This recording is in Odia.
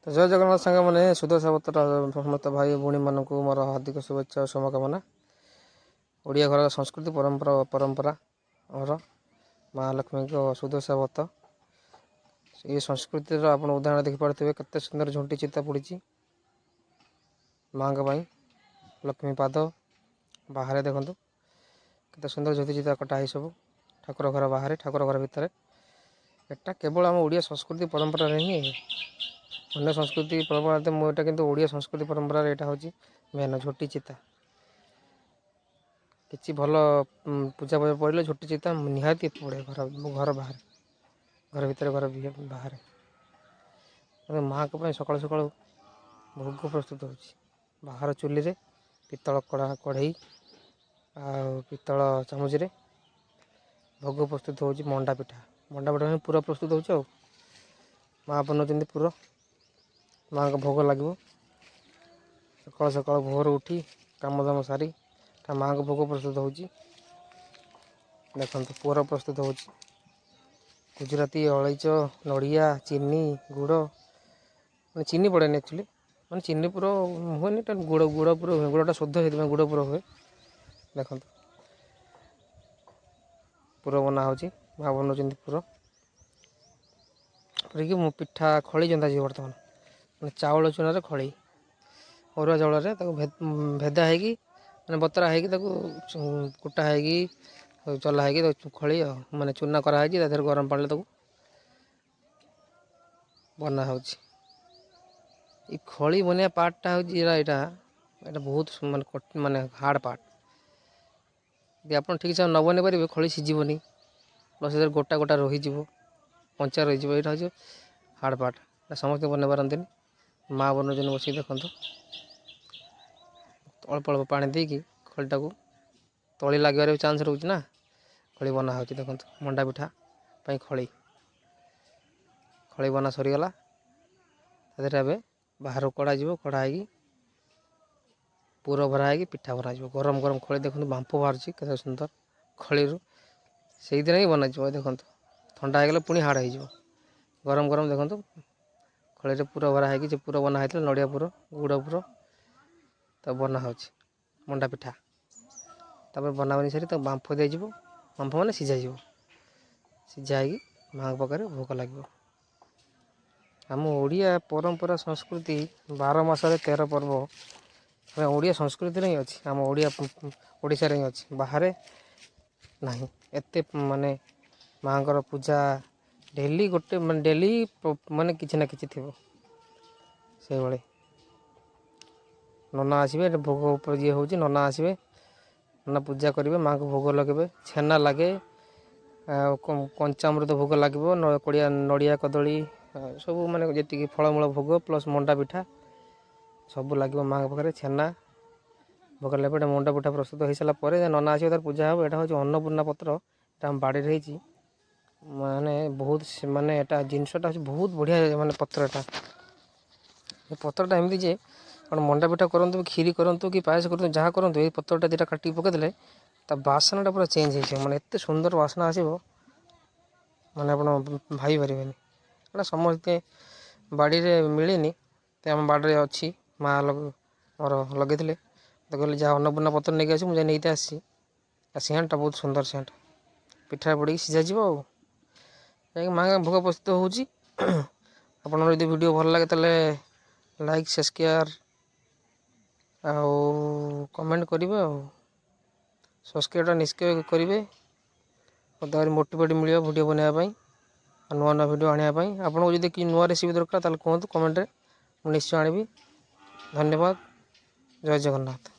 ଜୟ ଜଗନ୍ନାଥ ସାଙ୍ଗମାନେ ସୁଦଶା ବ୍ରତର ସମସ୍ତ ଭାଇ ଭଉଣୀମାନଙ୍କୁ ମୋର ହାର୍ଦ୍ଦିକ ଶୁଭେଚ୍ଛା ଓ ଶୁଭକାମନା। ଓଡ଼ିଆ ଘରର ସଂସ୍କୃତି ପରମ୍ପରା ଆମର ମହାଲକ୍ଷ୍ମୀଙ୍କ ସୁଦଶା ବ୍ରତ। ଏ ସଂସ୍କୃତିର ଆପଣ ଉଦାହରଣ ଦେଖିପାରୁଥିବେ, କେତେ ସୁନ୍ଦର ଝୁଣ୍ଟି ଚିତା ପଡ଼ିଛି ମାଙ୍କ ପାଇଁ। ଲକ୍ଷ୍ମୀ ପାଦ ବାହାରେ ଦେଖନ୍ତୁ କେତେ ସୁନ୍ଦର ଝୁଣ୍ଟି ଚିତା କଟା ହେଇ ସବୁ ଠାକୁର ଘର ବାହାରେ, ଠାକୁର ଘର ଭିତରେ। ଏଟା କେବଳ ଆମ ଓଡ଼ିଆ ସଂସ୍କୃତି ପରମ୍ପରାରେ ହିଁ। ଅନ୍ୟ ସଂସ୍କୃତି ପରମ୍ପରା ମୁଁ ଏଇଟା କିନ୍ତୁ ଓଡ଼ିଆ ସଂସ୍କୃତି ପରମ୍ପରାରେ ଏଇଟା ହେଉଛି ମେନ୍ ଝୋଟି ଚିତା। କିଛି ଭଲ ପୂଜା ପଡ଼ିଲେ ଝୋଟି ଚିତା ନିହାତି ପଡ଼େ ଘର ବାହାରେ, ଘର ଭିତରେ, ଘର ବାହାରେ। ମାଆଙ୍କ ପାଇଁ ସକାଳୁ ସକାଳୁ ଭୋଗ ପ୍ରସ୍ତୁତ ହେଉଛି ବାହାର ଚୁଲିରେ, ପିତ୍ତଳ କଢ଼େଇ ଆଉ ପିତ୍ତଳ ଚାମଚରେ ଭୋଗ ପ୍ରସ୍ତୁତ ହେଉଛି। ମଣ୍ଡା ପିଠା ହିଁ ପୁର ପ୍ରସ୍ତୁତ ହେଉଛି ଆଉ ମାଆ ବନାଉଛନ୍ତି ପୁର। ମାଆଙ୍କ ଭୋଗ ଲାଗିବ ସକାଳୁ ସକାଳୁ ଭୋରୁ ଉଠି କାମଦାମ ସାରି ମାଆଙ୍କ ଭୋଗ ପ୍ରସ୍ତୁତ ହେଉଛି। ଦେଖନ୍ତୁ ପୁର ପ୍ରସ୍ତୁତ ହେଉଛି ଗୁଜୁରାତି, ଅଳେଇଚ, ନଡ଼ିଆ, ଚିନି, ଗୁଡ଼, ମାନେ ଚିନି ପଡ଼େନି ଆକ୍ଚୁଆଲି, ମାନେ ଚିନି ପୁର ହୁଏନି, ଗୁଡ଼ ପୁର ହୁଏ। ଗୁଡ଼ଟା ଶୁଦ୍ଧ ହେଇଥିପାଇଁ ଗୁଡ଼ ପୁର ହୁଏ। ଦେଖନ୍ତୁ ପୁର ବନା ହେଉଛି, ମାଆ ବନାଉଛନ୍ତି ପୁର କରିକି ପିଠା ଖଳି ଜନ୍ତା ଯିବ। ବର୍ତ୍ତମାନ ମାନେ ଚାଉଳ ଚୁନାରେ ଖଳି, ଅରୁଆ ଚାଉଳରେ ତାକୁ ଭେଦା ହେଇକି, ମାନେ ବତରା ହେଇକି, ତାକୁ କୁଟା ହେଇକି ଚଲା ହେଇକି ଖଳି ମାନେ ଚୁନା କରାହେଇଛି। ତା ଦେହରେ ଗରମ ପାଣିରେ ତାକୁ ବନା ହେଉଛି। ଏ ଖଳି ବନେଇବା ପାର୍ଟଟା ହେଉଛି ଏଇଟା ବହୁତ ମାନେ ହାର୍ଡ଼ ପାର୍ଟ। ଯଦି ଆପଣ ଠିକ୍ ସେ ନ ବନେଇ ପାରିବେ, ଖଳି ସିଝିବନି, ପ୍ଲସ୍ ସେଥିରେ ଗୋଟା ଗୋଟା ରହିଯିବ, କଞ୍ଚା ରହିଯିବ। ଏଇଟା ହେଉଛି ହାର୍ଡ଼ ପାର୍ଟ, ଏଇଟା ସମସ୍ତେ ବନେଇ ପାରନ୍ତିନି। ମାଆ ବନାଉଛନ୍ତି ବସିକି ଦେଖନ୍ତୁ। ଅଳ୍ପ ଅଳ୍ପ ପାଣି ଦେଇକି ଖଳିଟାକୁ, ତଳି ଲାଗିବାର ବି ଚାନ୍ସ ରହୁଛି ନା, ଖଳି ବନା ହେଉଛି। ଦେଖନ୍ତୁ ମଣ୍ଡା ପିଠା ପାଇଁ ଖଳି ବନା ସରିଗଲା। ସେଥିରେ ଏବେ ବାହାରକୁ କଢ଼ାଯିବ, କଢ଼ା ହେଇକି ପୁର ଭରା ହେଇକି ପିଠା ବନାଯିବ। ଗରମ ଗରମ ଖଳି ଦେଖନ୍ତୁ, ବାମ୍ଫ ବାହାରୁଛି କେତେ ସୁନ୍ଦର ଖଳିରୁ, ସେଇଥିରେ ହିଁ ବନାଯିବ। ଦେଖନ୍ତୁ ଥଣ୍ଡା ହେଇଗଲେ ପୁଣି ହାର୍ଡ଼ ହେଇଯିବ। ଗରମ ଗରମ ଦେଖନ୍ତୁ ଖଳିରେ ପୁର ଭରା ହେଇକି, ଯେ ପୁର ବନା ହେଇଥିଲା ନଡ଼ିଆ ପୁର, ଗୁଡ଼ ପୁର, ତାକୁ ବନା ହେଉଛି ମଣ୍ଡା ପିଠା। ତାପରେ ବନାବନି ସାରି ତାକୁ ବାମ୍ଫ ଦିଆଯିବ। ବାମ୍ଫ ମାନେ ସିଝାଯିବ। ସିଝା ହେଇକି ମାଆଙ୍କ ପାଖରେ ଭୋଗ ଲାଗିବ। ଆମ ଓଡ଼ିଆ ପରମ୍ପରା ସଂସ୍କୃତି 12 ମାସରେ 13 ପର୍ବ ଓଡ଼ିଆ ସଂସ୍କୃତିରେ ହିଁ ଅଛି। ଆମ ଓଡ଼ିଶାରେ ହିଁ ଅଛି, ବାହାରେ ନାହିଁ। ଏତେ ମାନେ ମାଆଙ୍କର ପୂଜା ଡେଲି ଡେଲି ମାନେ କିଛି ନା କିଛି ଥିବ। ସେଇଭଳି ନନା ଆସିବେ, ଭୋଗ ଉପରେ ଇଏ ହେଉଛି, ନନା ଆସିବେ, ନନା ପୂଜା କରିବେ, ମାଆଙ୍କୁ ଭୋଗ ଲଗାଇବେ। ଛେନା ଲାଗେ, ଆଉ କଞ୍ଚାମୃତ ଭୋଗ ଲାଗିବ, ନଡ଼ିଆ କଦଳୀ ସବୁ, ମାନେ ଯେତିକି ଫଳମୂଳ ଭୋଗ ପ୍ଲସ୍ ମଣ୍ଡା ପିଠା ସବୁ ଲାଗିବ ମାଆଙ୍କ ପାଖରେ। ଛେନା ଭୋଗ ଲାଗିବ। ଏଇଟା ମଣ୍ଡା ପିଠା ପ୍ରସ୍ତୁତ ହେଇସାରିଲା ପରେ ନନା ଆସିବ, ତାର ପୂଜା ହେବ। ଏଇଟା ହେଉଛି ଅନ୍ନପୂର୍ଣ୍ଣା ପତ୍ର। ଏଇଟା ଆମ ବାଡ଼ିରେ ହେଇଛି। ମାନେ ବହୁତ, ମାନେ ଏଇଟା ଜିନିଷଟା ହେଉଛି ବହୁତ ବଢ଼ିଆ। ମାନେ ପତ୍ରଟା, ଏ ପତ୍ରଟା ଏମିତି ଯେ ଆପଣ ମଣ୍ଡା ପିଠା କରନ୍ତୁ, କ୍ଷୀରି କରନ୍ତୁ, କି ପାୟସ କରନ୍ତୁ, ଯାହା କରନ୍ତୁ, ଏଇ ପତ୍ରଟା ଦୁଇଟା କାଟିକି ପକାଇଦେଲେ ତା ବାସ୍ନାଟା ପୁରା ଚେଞ୍ଜ ହେଇଯିବ। ମାନେ ଏତେ ସୁନ୍ଦର ବାସ୍ନା ଆସିବ, ମାନେ ଆପଣ ଭାବି ପାରିବେନି। ଏଇଟା ସମସ୍ତେ ବାଡ଼ିରେ ମିଳେନି, ତ ଆମ ବାଡ଼ିରେ ଅଛି। ମାଆ ମୋର ଲଗେଇଥିଲେ, ତ କହିଲେ ଯାହା ଅନ୍ନପୂର୍ଣ୍ଣା ପତ୍ର ନେଇକି ଆସିବୁ। ମୁଁ ଯାଇ ନେଇତେ ଆସିଛି। ଆଉ ସେଣ୍ଟଟା ବହୁତ ସୁନ୍ଦର ସେଣ୍ଟ, ପିଠାରେ ପଡ଼ିକି ସିଝାଯିବ। ଆଉ ଯାଇକି ମାଆଙ୍କ ଭୋଗ ପ୍ରସ୍ତୁତ ହେଉଛି। ଆପଣଙ୍କର ଯଦି ଭିଡ଼ିଓ ଭଲ ଲାଗେ ତାହେଲେ ଲାଇକ୍, ସବସ୍କ୍ରାଇବ୍ ଆଉ କମେଣ୍ଟ କରିବେ। ଆଉ ସବସ୍କ୍ରାଇବ୍ଟା ନିଶ୍ଚୟ କରିବେ, ମୋତେ ଆହୁରି ମୋଟିଭେଟ୍ ମିଳିବ ଭିଡ଼ିଓ ବନେଇବା ପାଇଁ, ଆଉ ନୂଆ ନୂଆ ଭିଡ଼ିଓ ଆଣିବା ପାଇଁ। ଆପଣଙ୍କୁ ଯଦି କି ନୂଆ ରେସିପି ଦରକାର ତାହେଲେ କୁହନ୍ତୁ କମେଣ୍ଟରେ, ମୁଁ ନିଶ୍ଚୟ ଆଣିବି। ଧନ୍ୟବାଦ। ଜୟ ଜଗନ୍ନାଥ।